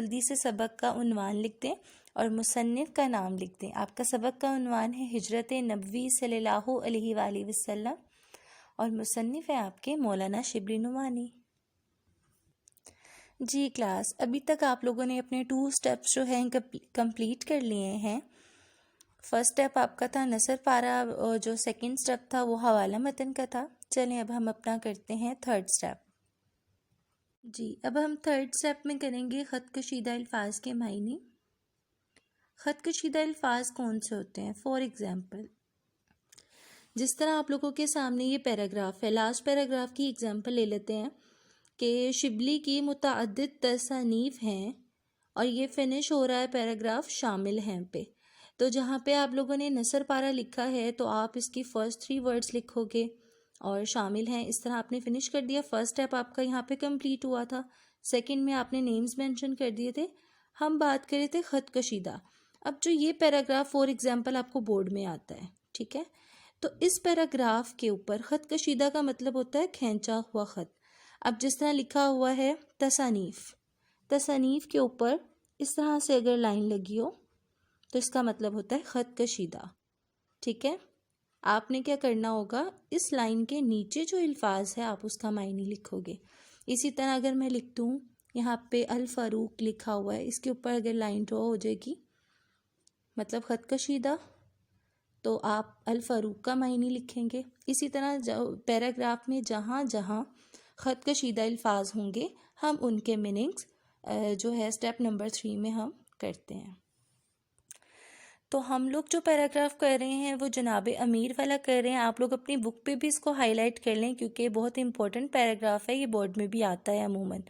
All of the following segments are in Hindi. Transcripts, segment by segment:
जल्दी से सबक का उन्वान लिख दें और मुसन्निफ़ का नाम लिख दें। आपका सबक का उन्वान है हिजरत नबवी सल्लल्लाहु अलैहि वसल्लम और मुसन्निफ़ है आपके मौलाना शिबली नुमानी। जी क्लास, अभी तक आप लोगों ने अपने 2 स्टेप्स जो हैं कंप्लीट कर लिए हैं। फर्स्ट स्टेप आपका था नसर पारा और जो सेकंड स्टेप था वो हवाला मतन का था। चलें अब हम अपना करते हैं थर्ड स्टेप। जी, अब हम थर्ड स्टेप में करेंगे ख़त कशीदा अल्फाज के मायने। ख़त कशीदा अल्फाज कौन से होते हैं? फॉर एग्ज़ाम्पल, जिस तरह आप लोगों के सामने ये पैराग्राफ है, लास्ट पैराग्राफ की एग्जांपल ले लेते हैं कि शिबली की मुतअद्दिद तसानीफ़ हैं और ये फिनिश हो रहा है पैराग्राफ शामिल हैं पे। तो जहाँ पे आप लोगों ने नसर पारा लिखा है तो आप इसकी फ़र्स्ट 3 वर्ड्स लिखोगे और शामिल हैं इस तरह आपने फिनिश कर दिया। फर्स्ट स्टेप आपका यहाँ पे कंप्लीट हुआ था। सेकंड में आपने नेम्स मेंशन कर दिए थे। हम बात कर रहे थे ख़त कशीदा। अब जो ये पैराग्राफ फॉर एग्जांपल आपको बोर्ड में आता है, ठीक है, तो इस पैराग्राफ के ऊपर ख़त कशीदा का मतलब होता है खींचा हुआ ख़त। अब जिस तरह लिखा हुआ है तसानीफ़, तसानीफ़ के ऊपर इस तरह से अगर लाइन लगी हो तो इसका मतलब होता है ख़त कशीदा, ठीक है। आपने क्या करना होगा, इस लाइन के नीचे जो अल्फाज है आप उसका मायने लिखोगे। इसी तरह अगर मैं लिख दूँ यहाँ पे अल फ़ारूक लिखा हुआ है, इसके ऊपर अगर लाइन ड्रॉ हो जाएगी मतलब ख़त कशीदा, तो आप अल फ़ारूक का मायने लिखेंगे। इसी तरह पैराग्राफ में जहाँ जहाँ ख़त कशीदा अल्फाज होंगे हम उनके मीनिंग्स जो है स्टेप नंबर 3 में हम करते हैं। तो हम लोग जो पैराग्राफ कर रहे हैं वो जनाब अमीर वाला कर रहे हैं। आप लोग अपनी बुक पे भी इसको हाईलाइट कर लें क्योंकि बहुत इंपॉर्टेंट पैराग्राफ है, ये बोर्ड में भी आता है अमूमन।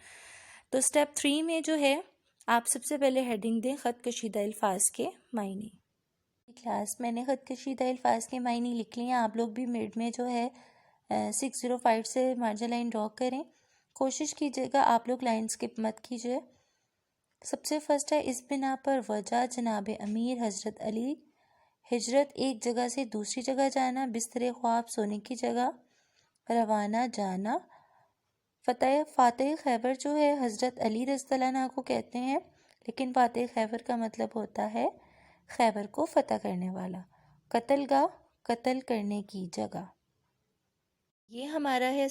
तो स्टेप 3 में जो है आप सबसे पहले हेडिंग दें ख़त कशीदा अल्फाज के मायने। क्लास, मैंने ख़त कशीदा अल्फाज के मायने लिख लिए हैं। आप लोग भी मिड में जो है 605 से मार्जिन लाइन ड्रॉ करें। कोशिश कीजिएगा आप लोग लाइन स्किप मत कीजिए। सबसे फर्स्ट है इस बिना पर वजह जनाब अमीर हज़रत अली हिजरत एक जगह से दूसरी जगह जाना, बिस्तर ख्वाब सोने की जगह रवाना जाना। फ़ातेह खैबर जो है हज़रत अली रज़ियल्लाहु अन्हु को कहते हैं, लेकिन फ़ातेह खैबर का मतलब होता है खैबर को फ़तह करने वाला। कत्लगाह, कत्ल करने की जगह। ये हमारा है